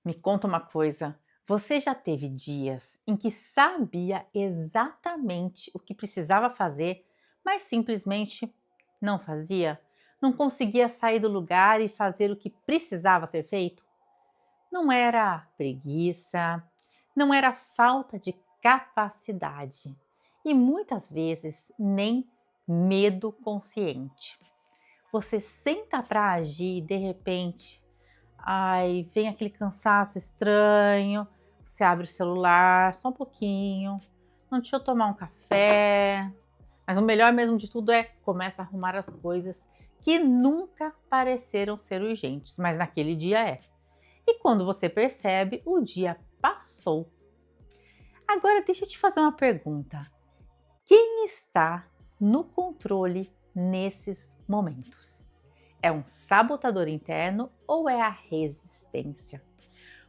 Me conta uma coisa, você já teve dias em que sabia exatamente o que precisava fazer, mas simplesmente não fazia? Não conseguia sair do lugar e fazer o que precisava ser feito? Não era preguiça, não era falta de capacidade e muitas vezes nem medo consciente. Você senta para agir e de repente ai, vem aquele cansaço estranho, você abre o celular só um pouquinho, não, deixa eu tomar um café. Mas o melhor mesmo de tudo é começa a arrumar as coisas que nunca pareceram ser urgentes, mas naquele dia é. E quando você percebe, o dia passou. Agora deixa eu te fazer uma pergunta. Quem está no controle nesses momentos? É um sabotador interno ou é a resistência?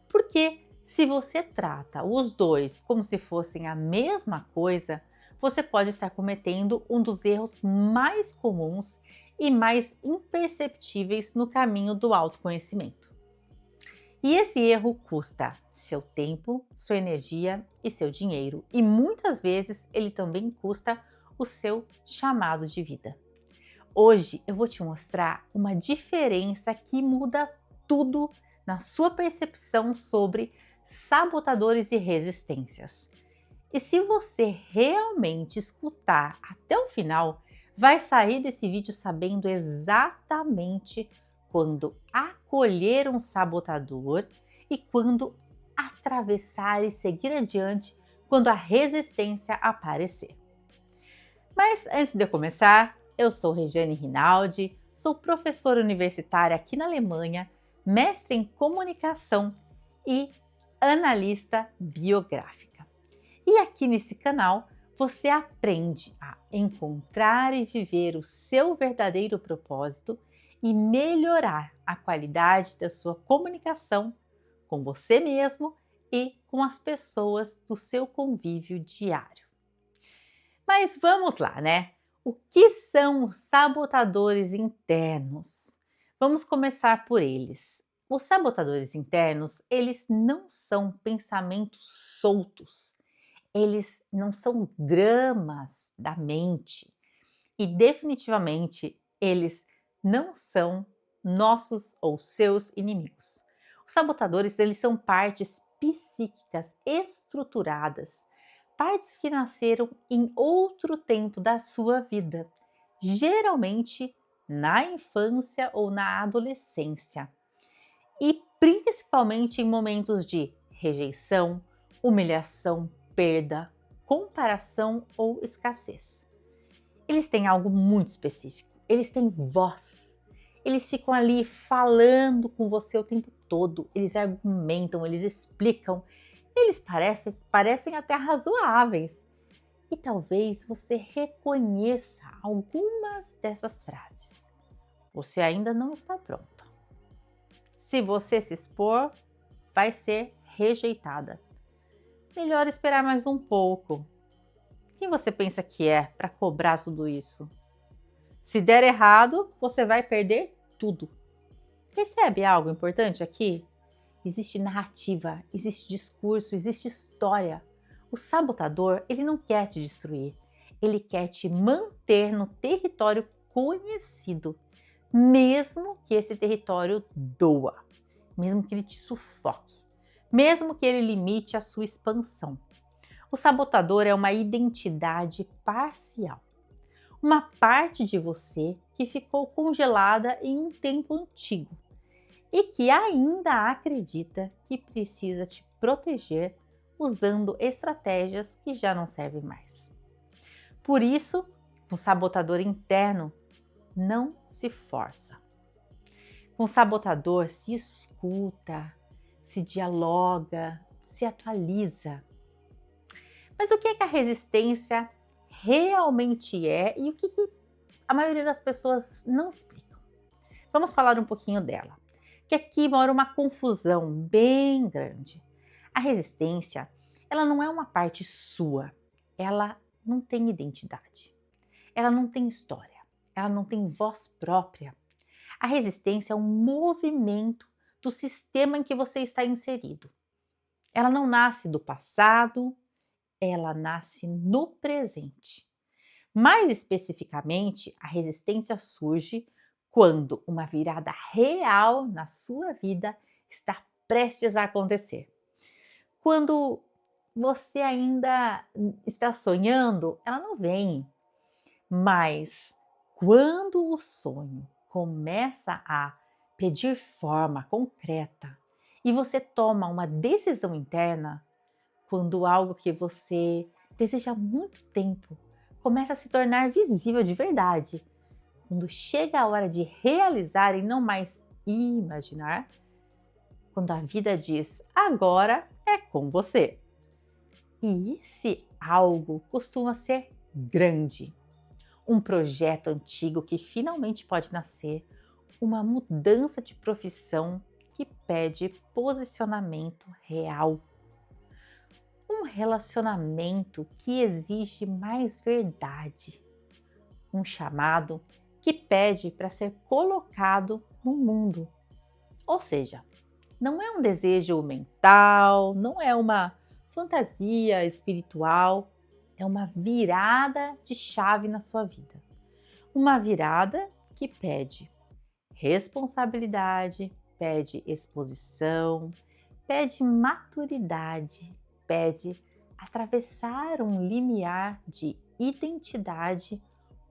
Porque se você trata os dois como se fossem a mesma coisa, você pode estar cometendo um dos erros mais comuns e mais imperceptíveis no caminho do autoconhecimento. E esse erro custa seu tempo, sua energia e seu dinheiro, e muitas vezes ele também custa o seu chamado de vida. Hoje eu vou te mostrar uma diferença que muda tudo na sua percepção sobre sabotadores e resistências. E se você realmente escutar até o final, vai sair desse vídeo sabendo exatamente quando acolher um sabotador e quando atravessar e seguir adiante quando a resistência aparecer. Mas antes de eu começar, eu sou Regiane Rinaldi, sou professora universitária aqui na Alemanha, mestre em comunicação e analista biográfica. E aqui nesse canal você aprende a encontrar e viver o seu verdadeiro propósito e melhorar a qualidade da sua comunicação com você mesmo e com as pessoas do seu convívio diário. Mas vamos lá, né? O que são os sabotadores internos? Vamos começar por eles. Os sabotadores internos, eles não são pensamentos soltos, eles não são dramas da mente e definitivamente eles não são nossos ou seus inimigos. Os sabotadores, eles são partes psíquicas estruturadas, partes que nasceram em outro tempo da sua vida, geralmente na infância ou na adolescência, e principalmente em momentos de rejeição, humilhação, perda, comparação ou escassez. Eles têm algo muito específico, eles têm voz. Eles ficam ali falando com você o tempo todo, eles argumentam, eles explicam, eles parecem até razoáveis. E talvez você reconheça algumas dessas frases. Você ainda não está pronta. Se você se expor, vai ser rejeitada. Melhor esperar mais um pouco. Quem você pensa que é para cobrar tudo isso? Se der errado, você vai perder tudo. Percebe algo importante aqui? Existe narrativa, existe discurso, existe história. O sabotador, ele não quer te destruir. Ele quer te manter no território conhecido, mesmo que esse território doa, mesmo que ele te sufoque, mesmo que ele limite a sua expansão. O sabotador é uma identidade parcial, uma parte de você que ficou congelada em um tempo antigo e que ainda acredita que precisa te proteger usando estratégias que já não servem mais. Por isso, o sabotador interno não se força. Com o sabotador se escuta, se dialoga, se atualiza. Mas o que é que a resistência realmente é e o que a maioria das pessoas não explicam? Vamos falar um pouquinho dela. Que aqui mora uma confusão bem grande. A resistência, ela não é uma parte sua, ela não tem identidade, ela não tem história, ela não tem voz própria. A resistência é um movimento do sistema em que você está inserido. Ela não nasce do passado, ela nasce no presente. Mais especificamente, a resistência surge quando uma virada real na sua vida está prestes a acontecer. Quando você ainda está sonhando, ela não vem. Mas quando o sonho começa a pedir forma concreta e você toma uma decisão interna, quando algo que você deseja há muito tempo começa a se tornar visível de verdade, quando chega a hora de realizar e não mais imaginar, quando a vida diz agora é com você. E esse algo costuma ser grande. Um projeto antigo que finalmente pode nascer, uma mudança de profissão que pede posicionamento real, um relacionamento que exige mais verdade, um chamado que pede para ser colocado no mundo. Ou seja, não é um desejo mental, não é uma fantasia espiritual, é uma virada de chave na sua vida. Uma virada que pede responsabilidade, pede exposição, pede maturidade, pede atravessar um limiar de identidade,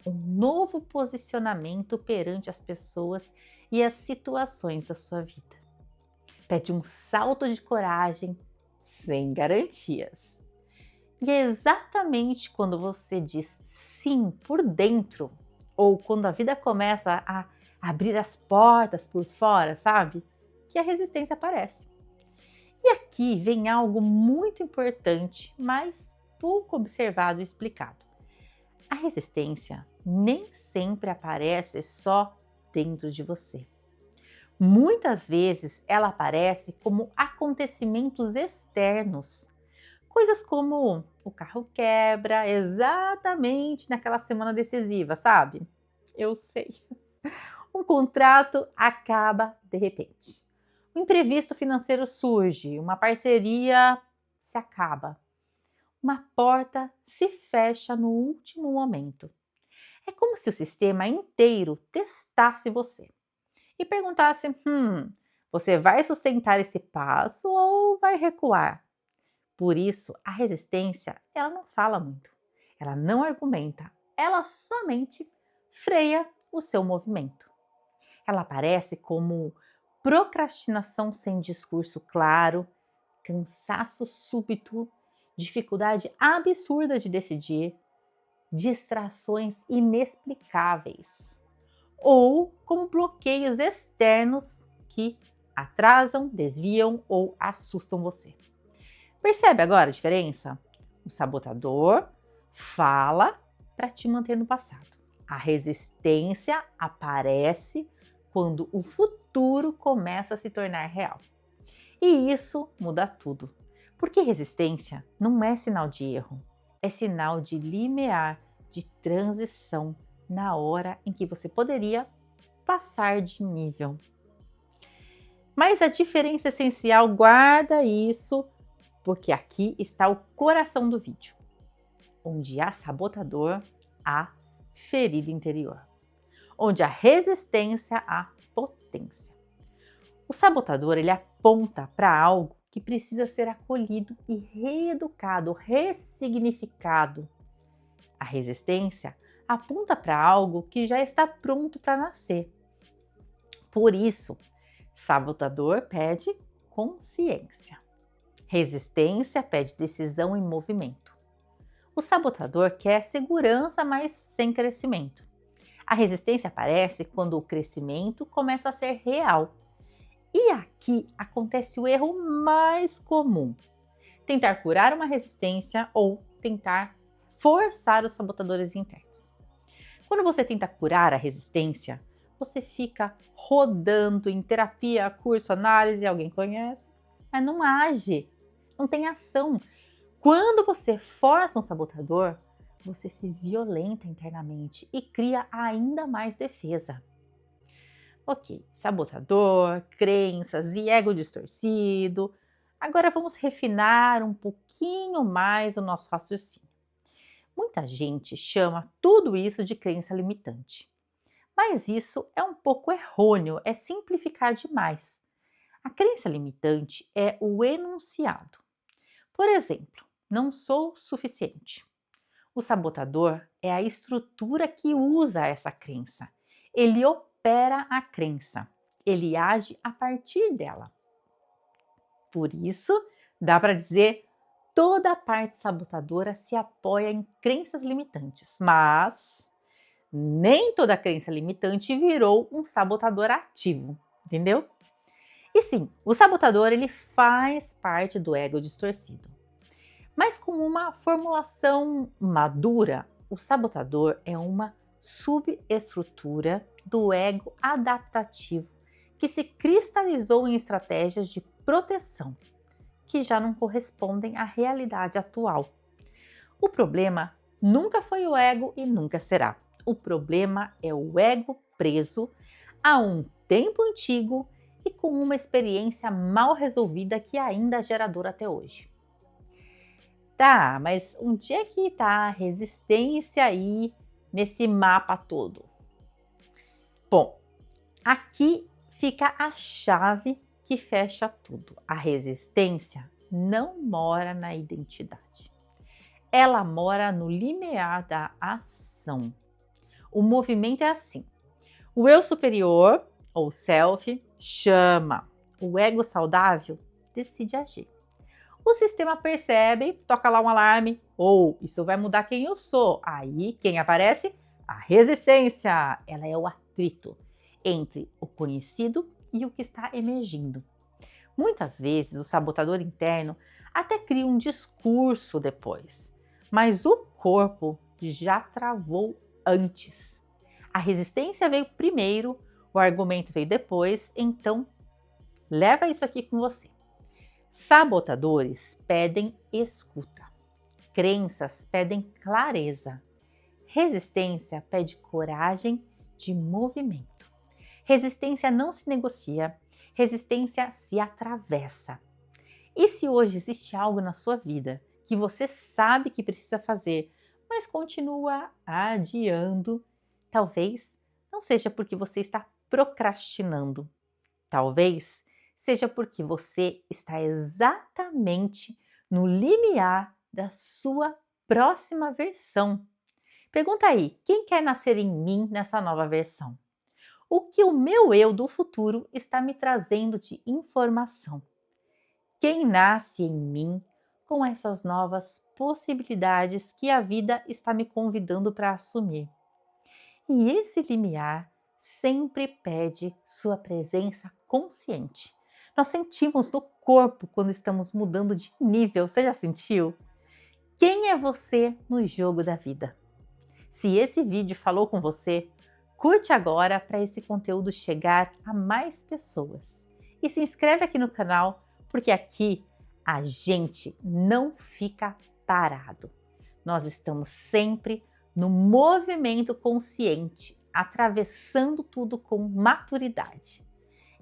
um novo posicionamento perante as pessoas e as situações da sua vida. Pede um salto de coragem sem garantias. E é exatamente quando você diz sim por dentro, ou quando a vida começa a abrir as portas por fora, sabe? Que a resistência aparece. E aqui vem algo muito importante, mas pouco observado e explicado. A resistência nem sempre aparece só dentro de você. Muitas vezes ela aparece como acontecimentos externos. Coisas como o carro quebra exatamente naquela semana decisiva, sabe? Eu sei. Um contrato acaba de repente. Um imprevisto financeiro surge, uma parceria se acaba. Uma porta se fecha no último momento. É como se o sistema inteiro testasse você e perguntasse: você vai sustentar esse passo ou vai recuar? Por isso, a resistência, ela não fala muito, ela não argumenta, ela somente freia o seu movimento. Ela aparece como procrastinação sem discurso claro, cansaço súbito, dificuldade absurda de decidir, distrações inexplicáveis, ou como bloqueios externos que atrasam, desviam ou assustam você. Percebe agora a diferença? O sabotador fala para te manter no passado. A resistência aparece quando o futuro começa a se tornar real. E isso muda tudo. Porque resistência não é sinal de erro, é sinal de limiar, de transição na hora em que você poderia passar de nível. Mas a diferença essencial, guarda isso, porque aqui está o coração do vídeo. Onde há sabotador, há ferida interior. Onde há resistência, há potência. O sabotador, ele aponta para algo que precisa ser acolhido e reeducado, ressignificado. A resistência aponta para algo que já está pronto para nascer. Por isso, sabotador pede consciência. Resistência pede decisão e movimento. O sabotador quer segurança, mas sem crescimento. A resistência aparece quando o crescimento começa a ser real. E aqui acontece o erro mais comum: tentar curar uma resistência ou tentar forçar os sabotadores internos. Quando você tenta curar a resistência, você fica rodando em terapia, curso, análise, alguém conhece, mas não age, não tem ação. Quando você força um sabotador, você se violenta internamente e cria ainda mais defesa. Ok, sabotador, crenças e ego distorcido. Agora vamos refinar um pouquinho mais o nosso raciocínio. Muita gente chama tudo isso de crença limitante, mas isso é um pouco errôneo, é simplificar demais. A crença limitante é o enunciado. Por exemplo, não sou suficiente. O sabotador é a estrutura que usa essa crença. Ele opera a crença. Ele age a partir dela. Por isso, dá para dizer toda a parte sabotadora se apoia em crenças limitantes, mas nem toda crença limitante virou um sabotador ativo, entendeu? E sim, o sabotador ele faz parte do ego distorcido. Mas com uma formulação madura, o sabotador é uma subestrutura do ego adaptativo que se cristalizou em estratégias de proteção que já não correspondem à realidade atual. O problema nunca foi o ego e nunca será. O problema é o ego preso a um tempo antigo e com uma experiência mal resolvida que ainda gera dor até hoje. Tá, mas onde é que está a resistência aí nesse mapa todo? Bom, aqui fica a chave que fecha tudo. A resistência não mora na identidade. Ela mora no limiar da ação. O movimento é assim. O eu superior, ou self, chama. O ego saudável decide agir. O sistema percebe, toca lá um alarme, ou isso vai mudar quem eu sou. Aí quem aparece? A resistência. Ela é o atrito entre o conhecido e o que está emergindo. Muitas vezes o sabotador interno até cria um discurso depois, mas o corpo já travou antes. A resistência veio primeiro, o argumento veio depois, então leva isso aqui com você. Sabotadores pedem escuta. Crenças pedem clareza. Resistência pede coragem de movimento. Resistência não se negocia, resistência se atravessa. E se hoje existe algo na sua vida que você sabe que precisa fazer, mas continua adiando, talvez não seja porque você está procrastinando. Talvez seja porque você está exatamente no limiar da sua próxima versão. Pergunta aí, quem quer nascer em mim nessa nova versão? O que o meu eu do futuro está me trazendo de informação? Quem nasce em mim com essas novas possibilidades que a vida está me convidando para assumir? E esse limiar sempre pede sua presença consciente. Nós sentimos no corpo quando estamos mudando de nível, você já sentiu? Quem é você no jogo da vida? Se esse vídeo falou com você, curte agora para esse conteúdo chegar a mais pessoas. E se inscreve aqui no canal, porque aqui a gente não fica parado. Nós estamos sempre no movimento consciente, atravessando tudo com maturidade.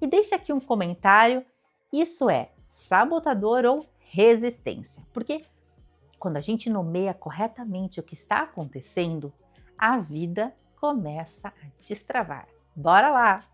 E deixe aqui um comentário, isso é sabotador ou resistência? Porque quando a gente nomeia corretamente o que está acontecendo, a vida começa a destravar. Bora lá!